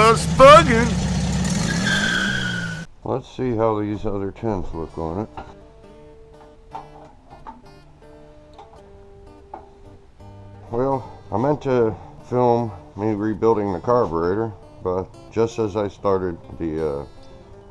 just bugging. Let's see how these other tins look on it. Well, I meant to film me rebuilding the carburetor, but just as I started, the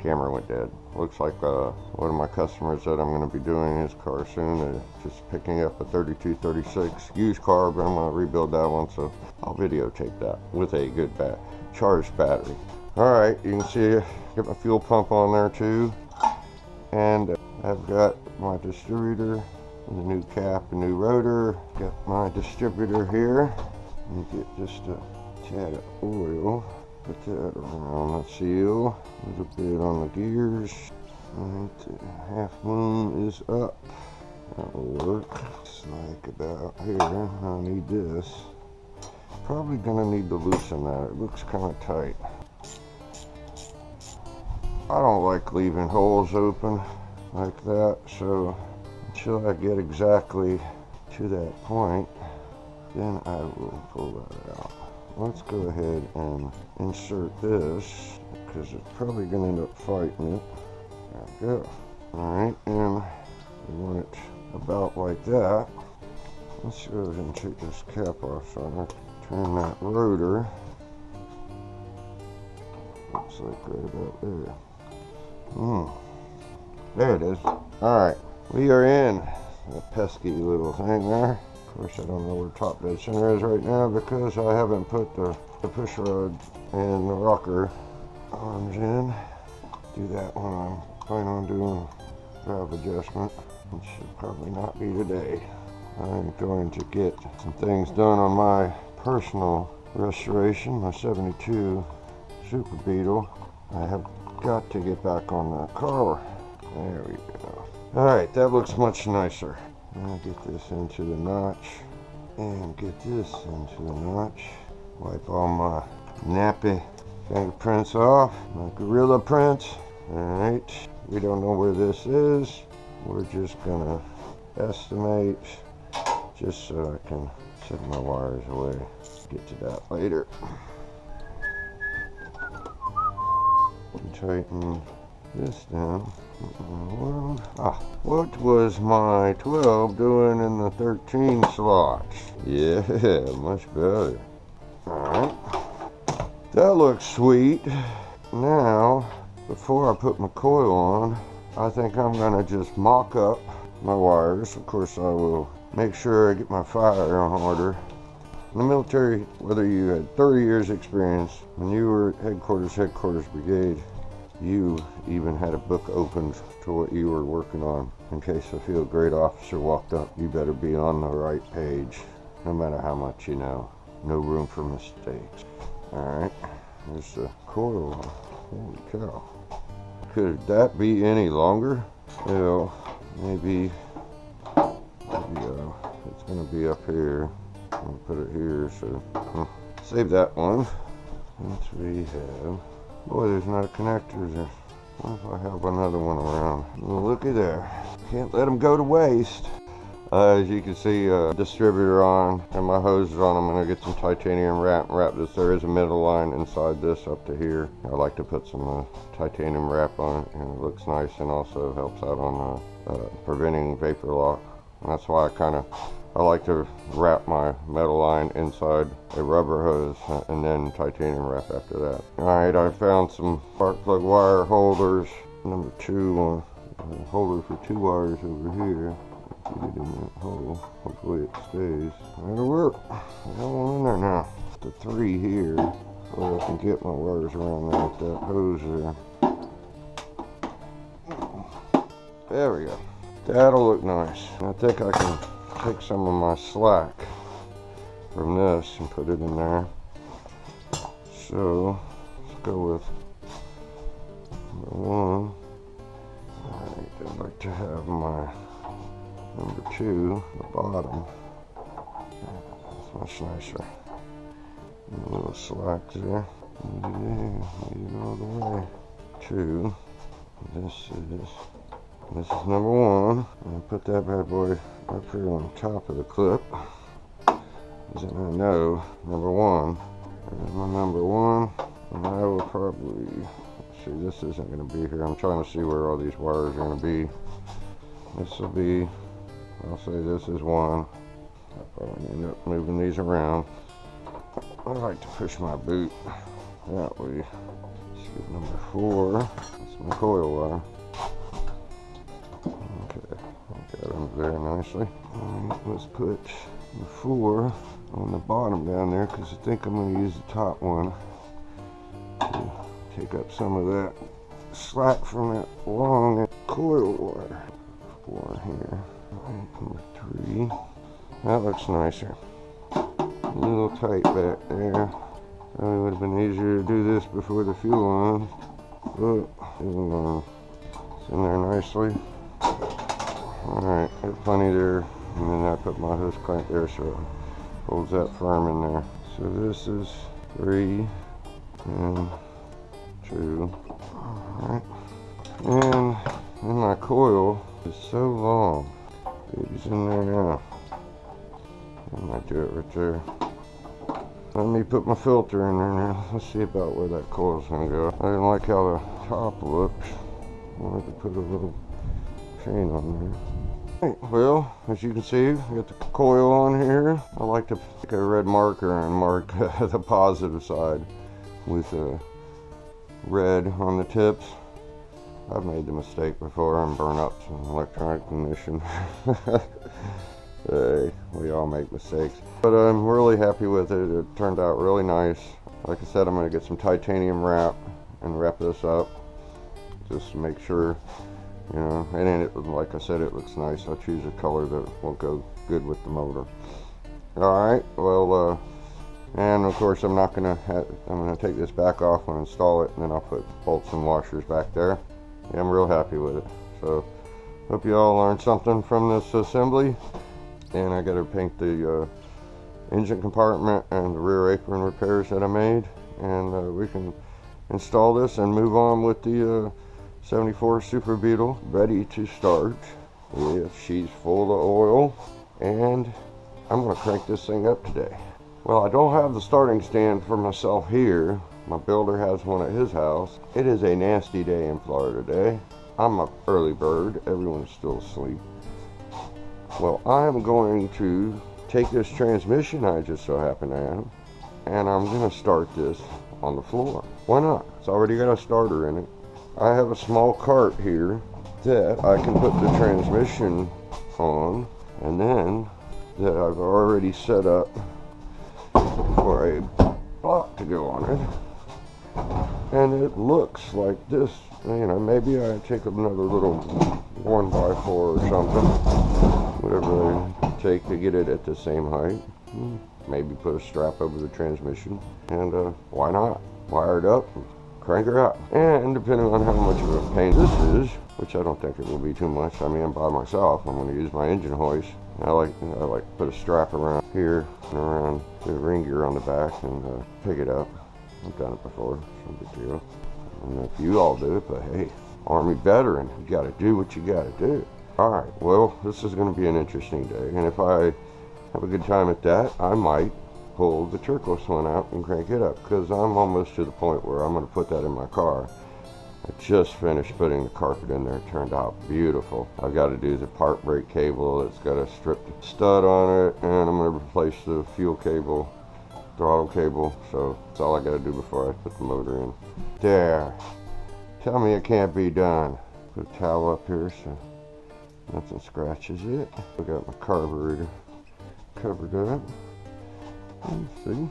camera went dead. Looks like one of my customers that I'm going to be doing his car soon, just picking up a 3236 used car, but I'm going to rebuild that one, so I'll videotape that with a good charged battery. Alright, you can see get my fuel pump on there too, and I've got my distributor, the new cap, a new rotor. Got my distributor here. Let me get just a tad of oil, put that around the seal, a little bit on the gears. Alright, the half moon is up. That will work. It's like about here. I need this. Probably gonna need to loosen that. It looks kind of tight. I don't like leaving holes open like that, so until I get exactly to that point, then I will pull that out. Let's go ahead and insert this, because it's probably going to end up fighting it. There we go. Alright, and we want it about like that. Let's go ahead and take this cap off so I can turn that rotor. Looks like right about there. There it is. Alright, we are in that pesky little thing there. Of course, I don't know where top dead center is right now because I haven't put the push rod and the rocker arms in. Do that when I'm planning on doing drive adjustment, which should probably not be today. I'm going to get some things done on my personal restoration, my 72 Super Beetle. I have got to get back on that car. There we go. Alright, that looks much nicer. Now get this into the notch and get this into the notch. Wipe all my nappy fingerprints off, my gorilla prints. Alright, we don't know where this is. We're just gonna estimate just so I can set my wires away. Get to that later. Tighten this down. What was my 12 doing in the 13 slots? Yeah, much better. Alright. That looks sweet. Now, before I put my coil on, I think I'm going to just mock up my wires. Of course, I will make sure I get my fire on order. In the military, whether you had 30 years experience, when you were headquarters brigade, you even had a book opened to what you were working on. In case a field grade officer walked up, you better be on the right page, no matter how much you know. No room for mistakes. Alright, there's the coil. Holy cow. Could that be any longer? Well, maybe it's going to be up here. I'm going to put it here, so save that one. Once we have... Boy, there's not a connector there. What if I have another one around? Well, looky there. Can't let them go to waste. As you can see, distributor on and my hoses on. I'm going to get some titanium wrap this. There is a middle line inside this up to here. I like to put some titanium wrap on it, and it looks nice and also helps out on preventing vapor lock. And that's why I like to wrap my metal line inside a rubber hose and then titanium wrap after that. Alright, I found some spark plug wire holders. Number 2, a holder for 2 wires over here. Get it in that hole. Hopefully it stays. That'll work. I got one in there now. The 3 here, so I can get my wires around there with that hose there. There we go. That'll look nice. I think I can take some of my slack from this and put it in there. So let's go with number 1. Alright, I'd like to have my number 2 at the bottom. That's much nicer. And a little slack there. Need it all the way. 2. This is number 1. I'll put that bad boy up here on top of the clip. Because then I know number 1. There's my number 1. And I will probably, see, this isn't going to be here. I'm trying to see where all these wires are going to be. This will be, I'll say this is one. I'll probably end up moving these around. I like to push my boot that way. Let's get number 4. That's my coil wire. Okay, I got them there nicely. Alright, let's put the 4 on the bottom down there because I think I'm going to use the top one to take up some of that slack from that long coil wire. 4 here. Alright, number 3. That looks nicer. A little tight back there. Probably would have been easier to do this before the fuel on. But it's in there nicely. Alright, got plenty there. And then I put my hose clamp there so it holds that firm in there. So this is 3 and 2. Alright. And my coil is so long. It's in there now. I might do it right there. Let me put my filter in there now. Let's see about where that coil's gonna go. I didn't like how the top looks. I wanted to put a little chain on there. Right, well, as you can see, we got the coil on here. I like to pick a red marker and mark the positive side with a red on the tips. I've made the mistake before and burn up some electronic ignition. Hey, we all make mistakes. But I'm really happy with it. It turned out really nice. Like I said, I'm going to get some titanium wrap and wrap this up. Just to make sure, you know, and it, like I said, it looks nice. I'll choose a color that will go good with the motor. Alright, well, and of course I'm going to take this back off and install it, and then I'll put bolts and washers back there. Yeah, I'm real happy with it. So, hope you all learned something from this assembly. And I got to paint the engine compartment and the rear apron repairs that I made, and we can install this and move on with the 74 Super Beetle, ready to start. If she's full of oil, and I'm going to crank this thing up today. Well, I don't have the starting stand for myself here. My builder has one at his house. It is a nasty day in Florida today. I'm an early bird. Everyone's still asleep. Well, I'm going to take this transmission I just so happen to have, and I'm going to start this on the floor. Why not? It's already got a starter in it. I have a small cart here that I can put the transmission on, and then that I've already set up for a block to go on it. And it looks like this. You know, maybe I take another little 1x4 or something, whatever they take to get it at the same height. Maybe put a strap over the transmission, and why not? Wire it up and crank her out. And depending on how much of a pain this is, which I don't think it will be too much. I mean, I'm by myself. I'm going to use my engine hoist. I like to put a strap around here and around the ring gear on the back and pick it up. I've done it before. It's no big deal. I don't know if you all do it, but hey, Army veteran, you got to do what you got to do. All right, well, this is going to be an interesting day, and if I have a good time at that, I might pull the turquoise one out and crank it up, because I'm almost to the point where I'm going to put that in my car. I just finished putting the carpet in there. It turned out beautiful. I've got to do the part brake cable. It's got a stripped stud on it, and I'm going to replace the fuel cable, throttle cable. So that's all I got to do before I put the motor in. There. Tell me it can't be done. Put a towel up here so nothing scratches it. I got my carburetor covered up. Let's see.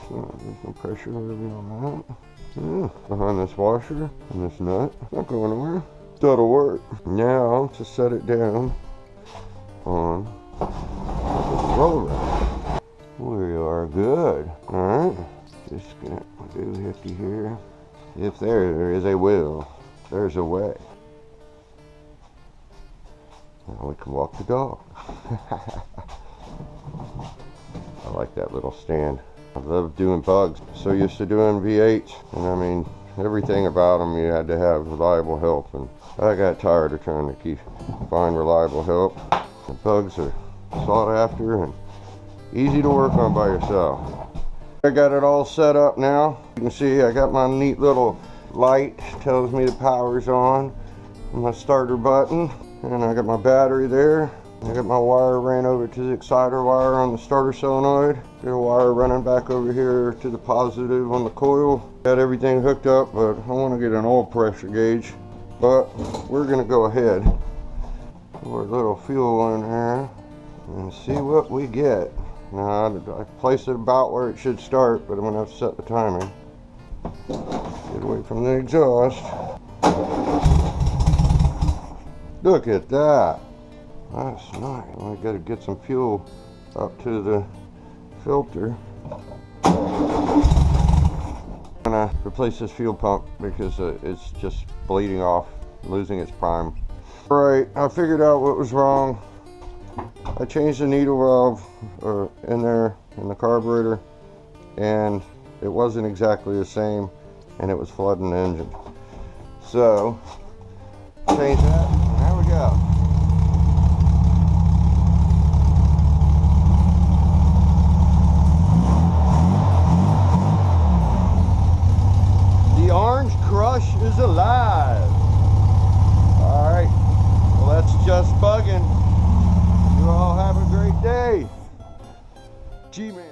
There's no pressure really on that. Yeah, behind this washer and this nut. It's not going anywhere. That'll work. Now to set it down on the roller. We are good. Alright. Just gonna do hickey here. If there is a will, there's a way. Now we can walk the dog. I like that little stand. I love doing bugs. So used to doing V8s, and I mean, everything about them you had to have reliable help, and I got tired of trying to find reliable help. The bugs are sought after and easy to work on by yourself. I got it all set up now. You can see I got my neat little light, tells me the power's on. My starter button, and I got my battery there. I got my wire ran over to the exciter wire on the starter solenoid. Got a wire running back over here to the positive on the coil. Got everything hooked up, but I want to get an oil pressure gauge. But we're gonna go ahead, pour a little fuel in there and see what we get. Now I placed it about where it should start, but I'm gonna have to set the timing. Get away from the exhaust. Look at that. That's nice. I gotta get some fuel up to the filter. I'm gonna replace this fuel pump because it's just bleeding off, losing its prime. Alright, I figured out what was wrong. I changed the needle valve in there in the carburetor, and it wasn't exactly the same, and it was flooding the engine. So, change that, and there we go. The Orange Crush is alive. Alright, well that's just bugging. You all have a great day. G-Man.